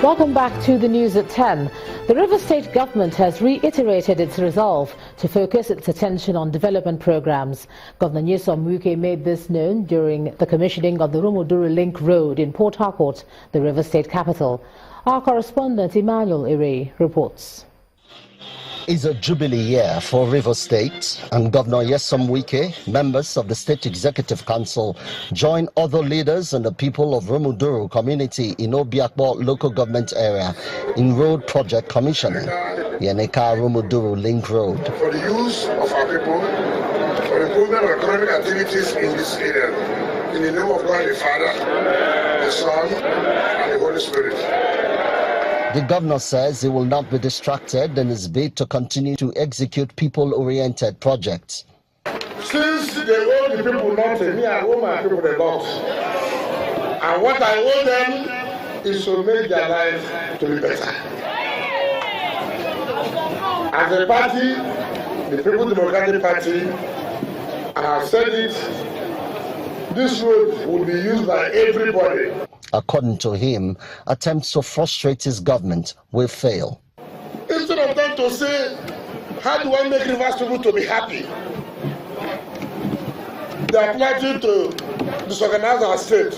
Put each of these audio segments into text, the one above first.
Welcome back to the news at 10. The River State government has reiterated its resolve to focus its attention on development programs. Governor Nyesom Wike made this known during the commissioning of the Rumuduru Link Road in Port Harcourt, the River State capital. Our correspondent Emmanuel Ire reports. It's a jubilee year for River State, and Governor Nyesom Wike, members of the State Executive Council, join other leaders and the people of Rumuduru community in Obiakpo local government area in road project commissioning, the Eneka Rumuduru Link Road. For the use of our people, for the improvement of economic activities in this area, in the name of God the Father, the Son, and the Holy Spirit. The governor says he will not be distracted in his bid to continue to execute people-oriented projects. Since they owe the people nothing, me, I owe my people a lot. And what I owe them is to make their life to be better. As a party, the People's Democratic Party, I have said it, this road will be used by everybody. According to him, attempts to frustrate his government will fail. Instead of them to say, how do I make Rivers people to be happy? They are planning to disorganize our state.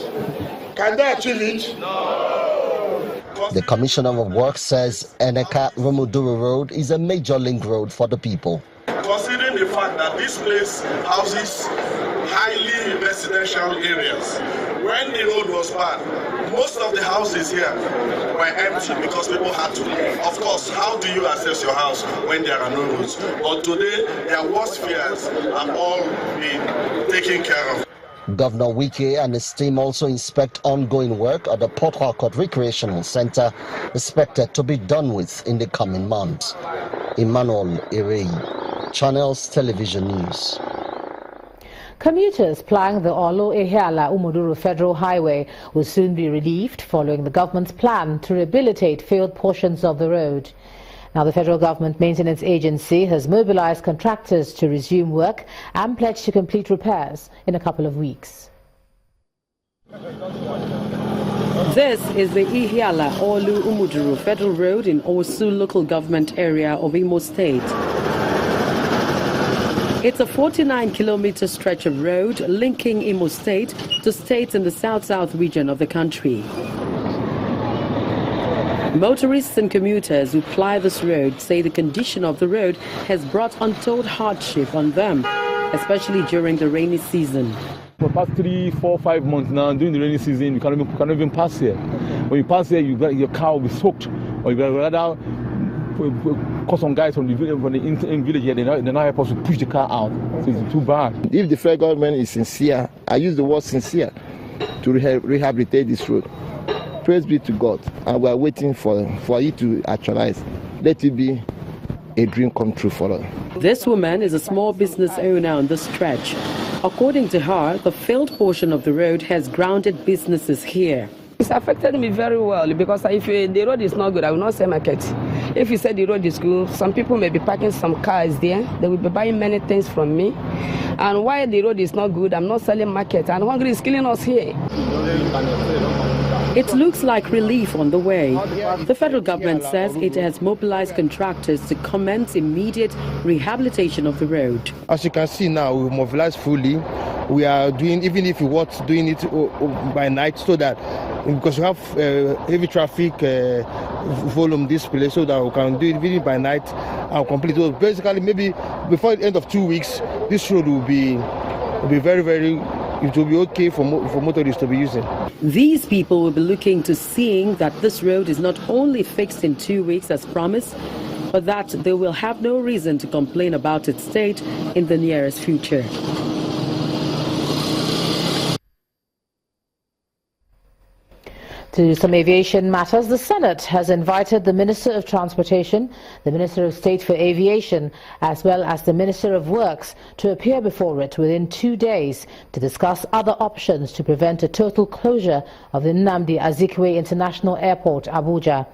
Can they achieve it? No. The Commissioner of Works says Eneka Rumuduru Road is a major link road for the people. Considering the fact that this place houses highly residential areas, when the road was bad, most of the houses here were empty because people had to leave. Of course, how do you access your house when there are no roads? But today, their worst fears have all been taken care of. Governor Wike and his team also inspect ongoing work at the Port Harcourt Recreational Center, expected to be done with in the coming months. Emmanuel Ire, Channels Television News. Commuters plying the Olo-Ehiala-Umuduru Federal Highway will soon be relieved following the government's plan to rehabilitate failed portions of the road. Now, the Federal Government Maintenance Agency has mobilized contractors to resume work and pledged to complete repairs in a couple of weeks. This is the Ihiala-Olu-Umuduru Federal Road in Osu local government area of Imo State. It's a 49-kilometer stretch of road linking Imo State to states in the south-south region of the country. Motorists and commuters who ply this road say the condition of the road has brought untold hardship on them, especially during the rainy season. For the past 3, 4, 5 months now, during the rainy season, you cannot even pass here. When you pass here, your car will be soaked, or you rather call some guys from the village here, they're not able to push the car out. So it's too bad. If the federal government is sincere, I use the word sincere, to rehabilitate this road. Praise be to God, and we are waiting for it to actualize. Let it be a dream come true for us. This woman is a small business owner on the stretch. According to her, the failed portion of the road has grounded businesses here. It's affected me very well because if the road is not good, I will not sell market. If you say the road is good, some people may be parking some cars there. They will be buying many things from me. And while the road is not good, I'm not selling market. And hunger is killing us here. It looks like relief on the way. The federal government says it has mobilized contractors to commence immediate rehabilitation of the road. As you can see now, we mobilize fully. We are doing, even if we want doing it by night, so that because we have heavy traffic volume this place, so that we can do it really by night and complete. So basically, maybe before the end of 2 weeks, this road will be very, very. It will be okay for motorists to be using. These people will be looking to seeing that this road is not only fixed in 2 weeks as promised, but that they will have no reason to complain about its state in the nearest future. To some aviation matters, the Senate has invited the Minister of Transportation, the Minister of State for Aviation, as well as the Minister of Works to appear before it within 2 days to discuss other options to prevent a total closure of the Nnamdi Azikiwe International Airport, Abuja.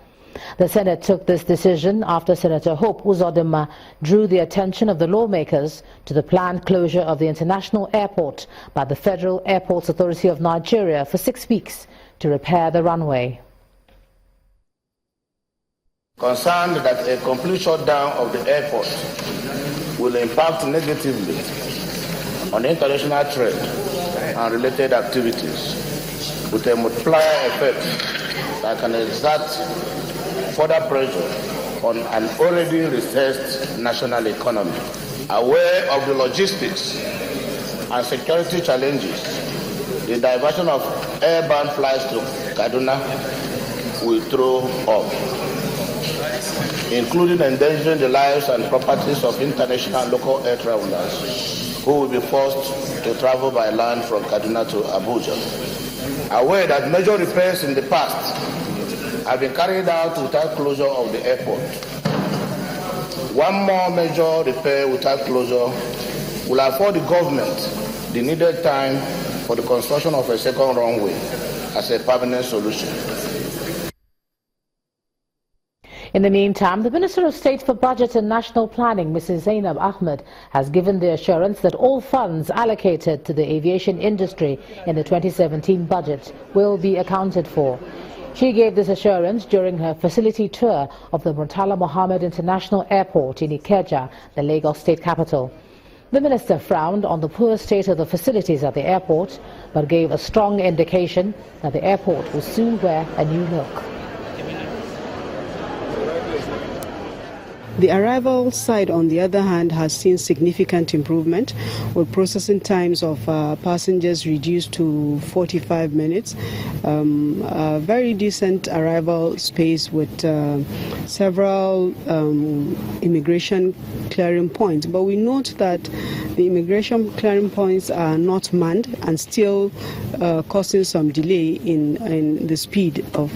The Senate took this decision after Senator Hope Uzodinma drew the attention of the lawmakers to the planned closure of the international airport by the Federal Airports Authority of Nigeria for 6 weeks to repair the runway. Concerned that a complete shutdown of the airport will impact negatively on international trade and related activities with a multiplier effect that can exert further pressure on an already recessed national economy. Aware of the logistics and security challenges, the diversion of airbound flights to Kaduna will throw up, including endangering the lives and properties of international and local air travelers who will be forced to travel by land from Kaduna to Abuja. Aware that major repairs in the past have been carried out without closure of the airport. One more major repair without closure will afford the government the needed time for the construction of a second runway as a permanent solution. In the meantime, the Minister of State for Budget and National Planning, Mrs. Zainab Ahmed, has given the assurance that all funds allocated to the aviation industry in the 2017 budget will be accounted for. She gave this assurance during her facility tour of the Murtala Mohammed International Airport in Ikeja, the Lagos state capital. The minister frowned on the poor state of the facilities at the airport, but gave a strong indication that the airport will soon wear a new look. The arrival side, on the other hand, has seen significant improvement, with processing times of passengers reduced to 45 minutes. A very decent arrival space with several immigration clearing points. But we note that the immigration clearing points are not manned and still causing some delay in the speed of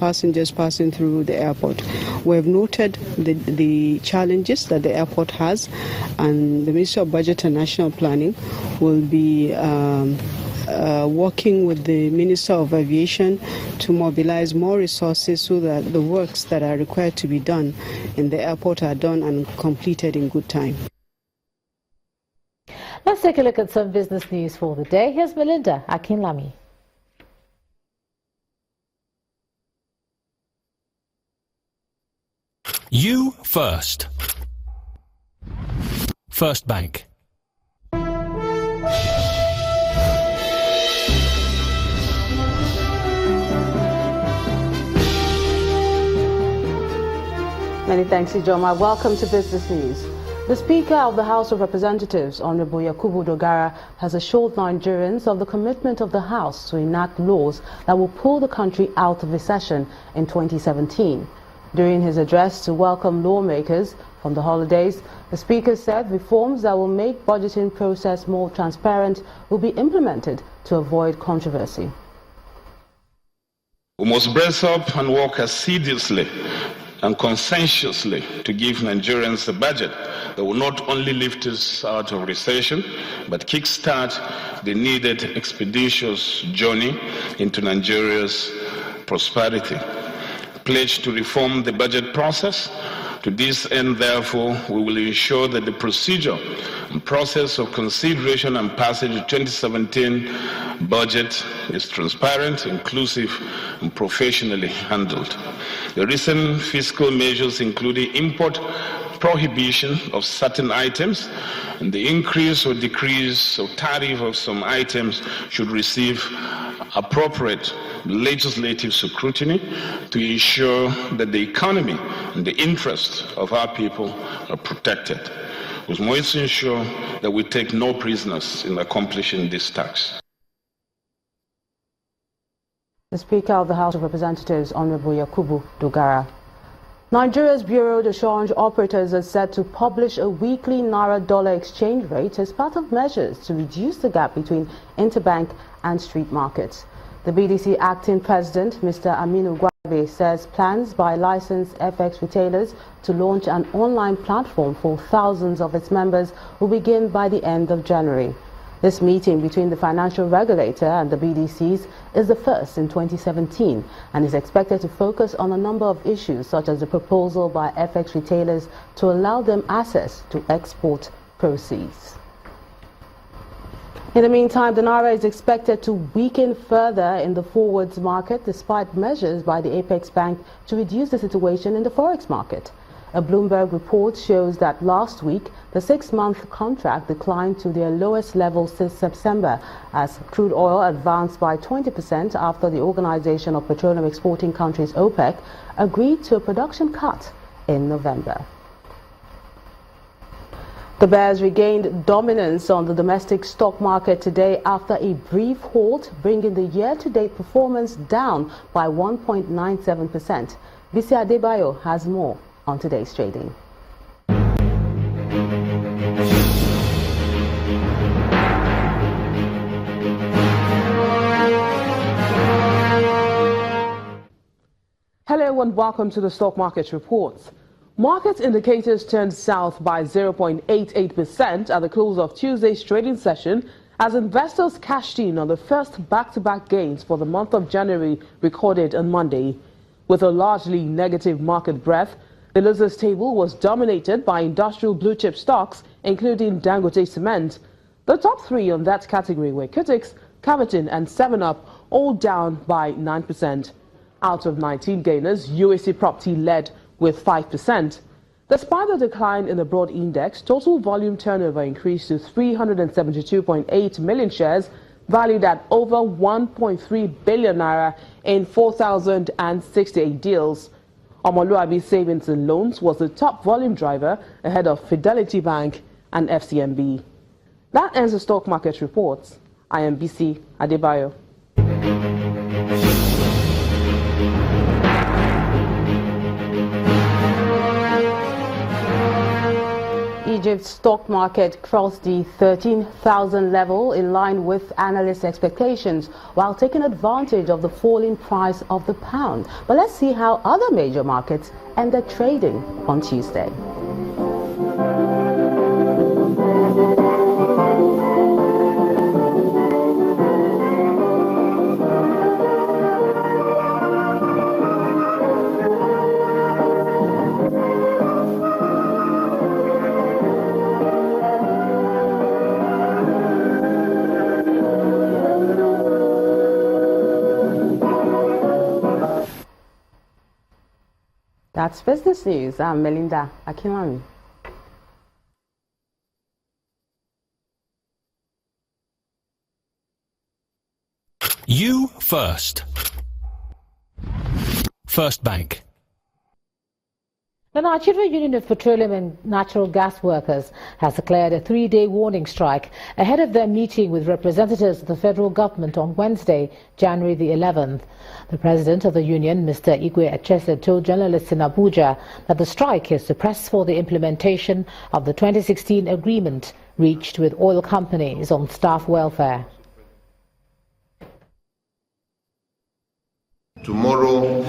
passengers passing through the airport. We have noted the challenges that the airport has, and the Ministry of Budget and National Planning will be working with the Minister of Aviation to mobilize more resources so that the works that are required to be done in the airport are done and completed in good time. Let's take a look at some business news for the day. Here's Melinda Akinlami. You first. First Bank. Many thanks, Ijoma. Welcome to Business News. The Speaker of the House of Representatives, Honorable Yakubu Dogara, has assured Nigerians of the commitment of the House to enact laws that will pull the country out of recession in 2017. During his address to welcome lawmakers from the holidays, the Speaker said reforms that will make budgeting process more transparent will be implemented to avoid controversy. We must brace up and work assiduously and conscientiously to give Nigerians a budget that will not only lift us out of recession, but kickstart the needed expeditious journey into Nigeria's prosperity. Pledge to reform the budget process. To this end, therefore, we will ensure that the procedure and process of consideration and passage of 2017 budget is transparent, inclusive, and professionally handled. The recent fiscal measures, including import prohibition of certain items and the increase or decrease of tariff of some items, should receive appropriate legislative scrutiny to ensure that the economy and the interests of our people are protected. We must ensure that we take no prisoners in accomplishing this task. The Speaker of the House of Representatives, Honorable Yakubu Dogara. Nigeria's Bureau de Change operators are set to publish a weekly Naira-dollar exchange rate as part of measures to reduce the gap between interbank and street markets. The BDC acting president, Mr. Aminu Gwabe, says plans by licensed FX retailers to launch an online platform for thousands of its members will begin by the end of January. This meeting between the financial regulator and the BDCs is the first in 2017 and is expected to focus on a number of issues, such as the proposal by FX retailers to allow them access to export proceeds. In the meantime, the Naira is expected to weaken further in the forwards market despite measures by the Apex Bank to reduce the situation in the forex market. A Bloomberg report shows that last week, the 6-month contract declined to their lowest level since September as crude oil advanced by 20% after the Organization of Petroleum Exporting Countries, OPEC, agreed to a production cut in November. The bears regained dominance on the domestic stock market today after a brief halt, bringing the year-to-date performance down by 1.97%. Bisi Adebayo has more on today's trading. Hello and welcome to the Stock Market Reports. Market indicators turned south by 0.88% at the close of Tuesday's trading session as investors cashed in on the first back-to-back gains for the month of January recorded on Monday. With a largely negative market breadth, the losers table was dominated by industrial blue-chip stocks, including Dangote Cement. The top three on that category were Cutix, Cavitin and 7-Up, all down by 9%. Out of 19 gainers, UAC Property led with 5%. Despite the decline in the broad index, total volume turnover increased to 372.8 million shares, valued at over 1.3 billion naira in 4,068 deals. Omoluabi Savings and Loans was the top volume driver ahead of Fidelity Bank and FCMB. That ends the stock market reports. I am Bisi Adebayo. Egypt's stock market crossed the 13,000 level in line with analyst expectations while taking advantage of the falling price of the pound. But let's see how other major markets ended trading on Tuesday. That's business news. I'm Melinda Akimami. You first. First Bank. The Nigeria Union of Petroleum and Natural Gas Workers has declared a 3-day warning strike ahead of their meeting with representatives of the federal government on Wednesday, January the 11th. The president of the union, Mr. Igwe Echese, told journalists in Abuja that the strike is to press for the implementation of the 2016 agreement reached with oil companies on staff welfare. Tomorrow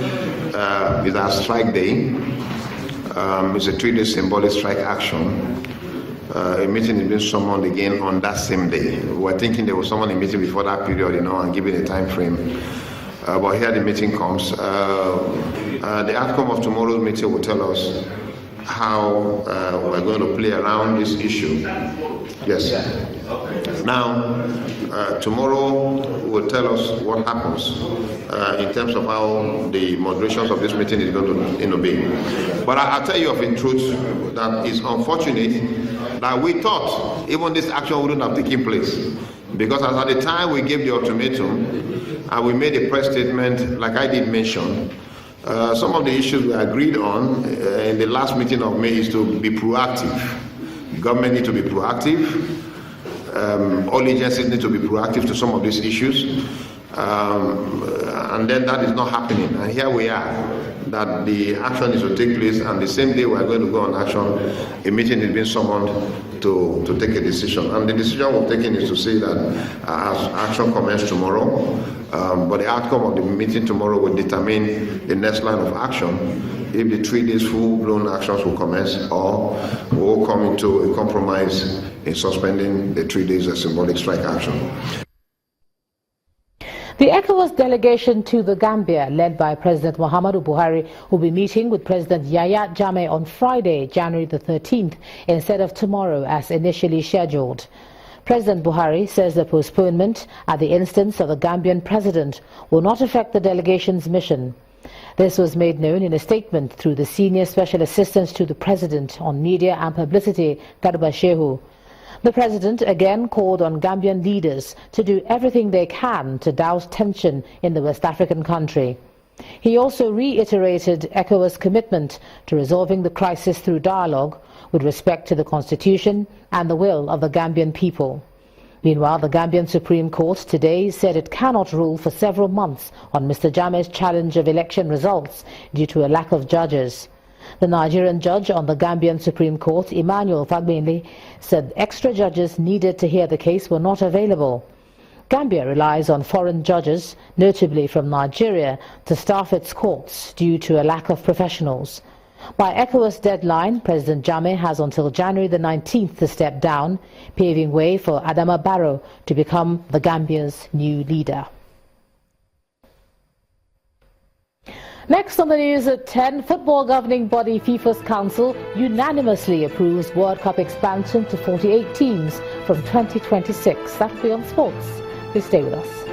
is our strike day. It's a 3-day symbolic strike action. A meeting is being summoned again on that same day. We were thinking there was someone in meeting before that period, and given a time frame. But here the meeting comes. The outcome of tomorrow's meeting will tell us how we're going to play around this issue. Yes. Now, tomorrow will tell us what happens in terms of how the moderations of this meeting is going to be. But I'll tell you of a truth that is unfortunate that we thought even this action wouldn't have taken place. Because as at the time we gave the ultimatum and we made a press statement, like I did mention, some of the issues we agreed on in the last meeting of May is to be proactive. The government needs to be proactive. All agencies need to be proactive to some of these issues. And then that is not happening. And here we are, that the action is to take place, and the same day we are going to go on action, a meeting is being summoned to take a decision. And the decision we're taking is to say that action commences tomorrow, but the outcome of the meeting tomorrow will determine the next line of action, if the 3 days full-blown actions will commence or will come into a compromise in suspending the 3 days of symbolic strike action. The ECOWAS delegation to the Gambia, led by President Muhammadu Buhari, will be meeting with President Yahya Jammeh on Friday, January the 13th, instead of tomorrow as initially scheduled. President Buhari says the postponement at the instance of the Gambian president will not affect the delegation's mission. This was made known in a statement through the Senior Special Assistant to the President on Media and Publicity, Garba Shehu. The President again called on Gambian leaders to do everything they can to douse tension in the West African country. He also reiterated ECOWAS' commitment to resolving the crisis through dialogue with respect to the Constitution and the will of the Gambian people. Meanwhile, the Gambian Supreme Court today said it cannot rule for several months on Mr. Jammeh's challenge of election results due to a lack of judges. The Nigerian judge on the Gambian Supreme Court, Emmanuel Fagbinli, said extra judges needed to hear the case were not available. Gambia relies on foreign judges, notably from Nigeria, to staff its courts due to a lack of professionals. By ECOWAS deadline, President Jammeh has until January the 19th to step down, paving way for Adama Barrow to become the Gambia's new leader. Next on the news at 10, football governing body FIFA's council unanimously approves World Cup expansion to 48 teams from 2026. That will be on sports. Please stay with us.